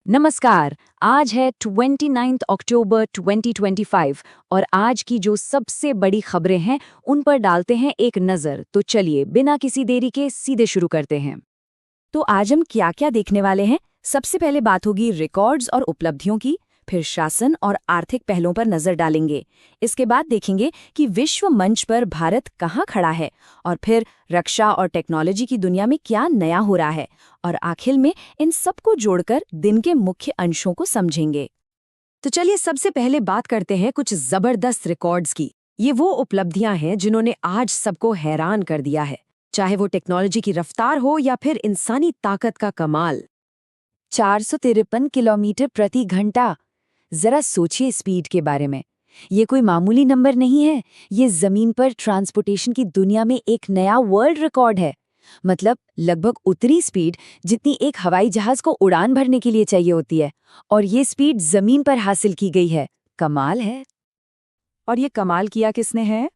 नमस्कार। आज है 29 अक्टूबर 2025 और आज की जो सबसे बड़ी खबरें हैं उन पर डालते हैं एक नज़र। तो चलिए बिना किसी देरी के सीधे शुरू करते हैं। तो आज हम क्या क्या देखने वाले हैं। सबसे पहले बात होगी रिकॉर्ड्स और उपलब्धियों की, फिर शासन और आर्थिक पहलुओं पर नजर डालेंगे। इसके बाद देखेंगे कि विश्व मंच पर भारत कहाँ खड़ा है, और फिर रक्षा और टेक्नोलॉजी की दुनिया में क्या नया हो रहा है, और आखिर में इन सबको जोड़कर दिन के मुख्य अंशों को समझेंगे। तो चलिए सबसे पहले बात करते हैं कुछ जबरदस्त रिकॉर्ड्स की। ये वो उपलब्धियां हैं जिन्होंने आज सबको हैरान कर दिया है, चाहे वो टेक्नोलॉजी की रफ्तार हो या फिर इंसानी ताकत का कमाल। 453 किलोमीटर प्रति घंटा। जरा सोचिए स्पीड के बारे में। ये कोई मामूली नंबर नहीं है, ये जमीन पर ट्रांसपोर्टेशन की दुनिया में एक नया वर्ल्ड रिकॉर्ड है। मतलब लगभग उतनी स्पीड जितनी एक हवाई जहाज को उड़ान भरने के लिए चाहिए होती है, और ये स्पीड जमीन पर हासिल की गई है। कमाल है। और ये कमाल किया किसने है?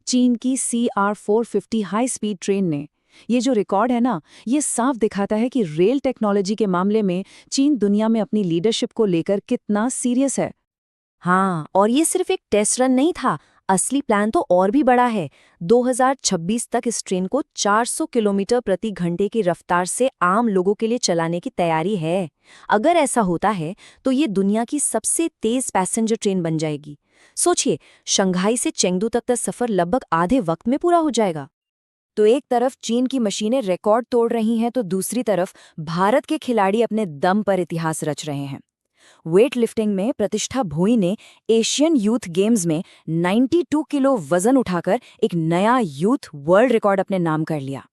चीन की CR-450 हाई स्पीड ट्रेन ने। ये जो रिकॉर्ड है ना, ये साफ दिखाता है कि रेल टेक्नोलॉजी के मामले में चीन दुनिया में अपनी लीडरशिप को लेकर कितना सीरियस है। हाँ, और ये सिर्फ एक टेस्ट रन नहीं था, असली प्लान तो और भी बड़ा है। 2026 तक इस ट्रेन को 400 किलोमीटर प्रति घंटे की रफ्तार से आम लोगों के लिए चलाने की तैयारी है। अगर ऐसा होता है तो ये दुनिया की सबसे तेज पैसेंजर ट्रेन बन जाएगी। सोचिए, शंघाई से चेंगदू तक का सफर लगभग आधे वक्त में पूरा हो जाएगा। तो एक तरफ चीन की मशीनें रिकॉर्ड तोड़ रही हैं, तो दूसरी तरफ भारत के खिलाड़ी अपने दम पर इतिहास रच रहे हैं। वेट लिफ्टिंग में प्रतिष्ठा भोई ने एशियन यूथ गेम्स में 92 किलो वजन उठाकर एक नया यूथ वर्ल्ड रिकॉर्ड अपने नाम कर लिया।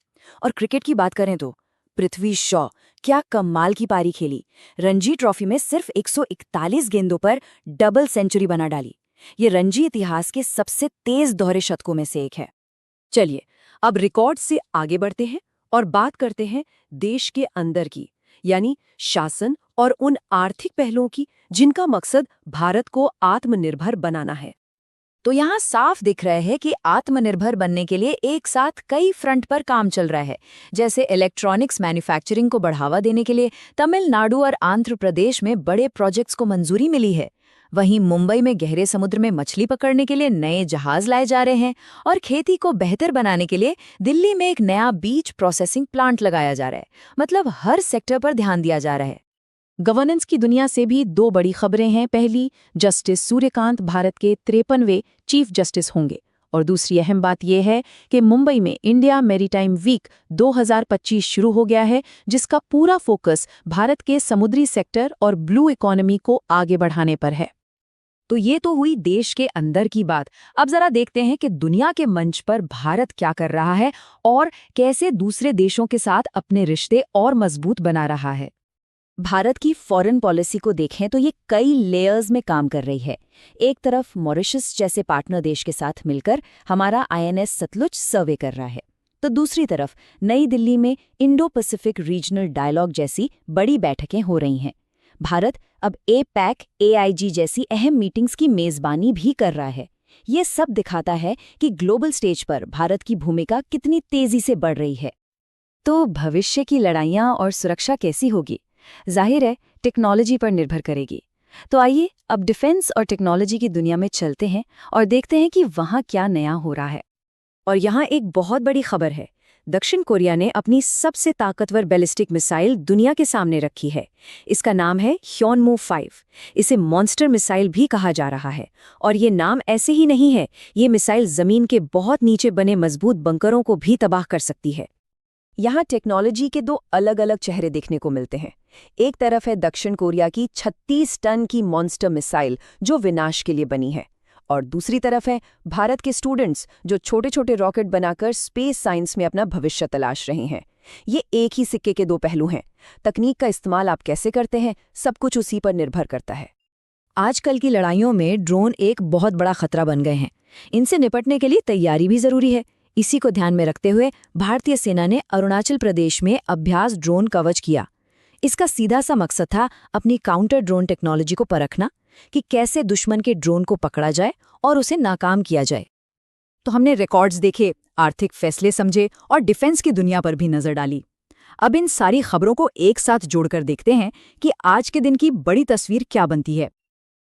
और क्रिकेट की बात करें तो पृथ्वी शॉ क्या कमाल की पारी खेली। रणजी ट्रॉफी में सिर्फ 141 गेंदों पर डबल सेंचुरी बना डाली। ये रणजी इतिहास के सबसे तेज दोहरे शतकों में से एक है। चलिए अब रिकॉर्ड से आगे बढ़ते हैं और बात करते हैं देश के अंदर की, यानी शासन और उन आर्थिक पहलुओं की जिनका मकसद भारत को आत्मनिर्भर बनाना है। तो यहाँ साफ दिख रहा है कि आत्मनिर्भर बनने के लिए एक साथ कई फ्रंट पर काम चल रहा है। जैसे इलेक्ट्रॉनिक्स मैन्युफैक्चरिंग को बढ़ावा देने के लिए तमिलनाडु और आंध्र प्रदेश में बड़े प्रोजेक्ट्स को मंजूरी मिली है। वहीं मुंबई में गहरे समुद्र में मछली पकड़ने के लिए नए जहाज लाए जा रहे हैं, और खेती को बेहतर बनाने के लिए दिल्ली में एक नया बीज प्रोसेसिंग प्लांट लगाया जा रहा है। मतलब हर सेक्टर पर ध्यान दिया जा रहा है। गवर्नेंस की दुनिया से भी दो बड़ी खबरें हैं। पहली, जस्टिस सूर्यकांत भारत के 53वें चीफ जस्टिस होंगे, और दूसरी अहम बात यह है कि मुंबई में इंडिया मैरीटाइम वीक 2025 शुरू हो गया है, जिसका पूरा फोकस भारत के समुद्री सेक्टर और ब्लू इकोनॉमी को आगे बढ़ाने पर है। तो ये तो हुई देश के अंदर की बात। अब जरा देखते हैं कि दुनिया के मंच पर भारत क्या कर रहा है और कैसे दूसरे देशों के साथ अपने रिश्ते और मजबूत बना रहा है। भारत की फॉरेन पॉलिसी को देखें तो ये कई लेयर्स में काम कर रही है। एक तरफ मॉरिशस जैसे पार्टनर देश के साथ मिलकर हमारा INS सतलुज सर्वे कर रहा है, तो दूसरी तरफ नई दिल्ली में इंडो पैसिफिक रीजनल डायलॉग जैसी बड़ी बैठकें हो रही हैं। भारत अब APEC, AIG जैसी अहम मीटिंग्स की मेजबानी भी कर रहा है। ये सब दिखाता है कि ग्लोबल स्टेज पर भारत की भूमिका कितनी तेजी से बढ़ रही है। तो भविष्य की लड़ाइयाँ और सुरक्षा कैसी होगी? जाहिर है टेक्नोलॉजी पर निर्भर करेगी। तो आइए अब डिफेंस और टेक्नोलॉजी की दुनिया में चलते हैं और देखते हैं कि वहाँ क्या नया हो रहा है। और यहाँ एक बहुत बड़ी खबर है। दक्षिण कोरिया ने अपनी सबसे ताकतवर बैलिस्टिक मिसाइल दुनिया के सामने रखी है। इसका नाम है ह्योनमू 5। इसे मॉन्स्टर मिसाइल भी कहा जा रहा है। और ये नाम ऐसे ही नहीं है, ये मिसाइल जमीन के बहुत नीचे बने मजबूत बंकरों को भी तबाह कर सकती है। यहाँ टेक्नोलॉजी के दो अलग अलग चेहरे देखने को मिलते हैं। एक तरफ है दक्षिण कोरिया की 36 टन की मॉन्स्टर मिसाइल जो विनाश के लिए बनी है, और दूसरी तरफ है भारत के स्टूडेंट्स जो छोटे छोटे रॉकेट बनाकर स्पेस साइंस में अपना भविष्य तलाश रहे हैं। ये एक ही सिक्के के दो पहलू हैं। तकनीक का इस्तेमाल आप कैसे करते हैं, सब कुछ उसी पर निर्भर करता है। आजकल की लड़ाइयों में ड्रोन एक बहुत बड़ा खतरा बन गए हैं। इनसे निपटने के लिए तैयारी भी जरूरी है। इसी को ध्यान में रखते हुए भारतीय सेना ने अरुणाचल प्रदेश में अभ्यास ड्रोन कवच किया। इसका सीधा सा मकसद था अपनी काउंटर ड्रोन टेक्नोलॉजी को परखना कि कैसे दुश्मन के ड्रोन को पकड़ा जाए और उसे नाकाम किया जाए। तो हमने रिकॉर्ड्स देखे, आर्थिक फैसले समझे और डिफेंस की दुनिया पर भी नजर डाली। अब इन सारी खबरों को एक साथ जोड़कर देखते हैं कि आज के दिन की बड़ी तस्वीर क्या बनती है।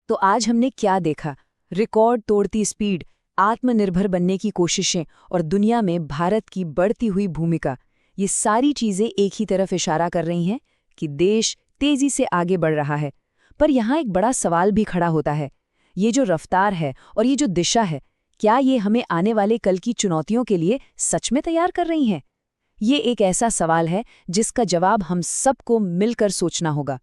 तो आज हमने क्या देखा? रिकॉर्ड तोड़ती स्पीड, आत्मनिर्भर बनने की कोशिशें और दुनिया में भारत की बढ़ती हुई भूमिका। ये सारी चीजें एक ही तरफ इशारा कर रही हैं कि देश तेजी से आगे बढ़ रहा है। पर यहाँ एक बड़ा सवाल भी खड़ा होता है। ये जो रफ्तार है और ये जो दिशा है, क्या ये हमें आने वाले कल की चुनौतियों के लिए सच में तैयार कर रही हैं? ये एक ऐसा सवाल है जिसका जवाब हम सबको मिलकर सोचना होगा।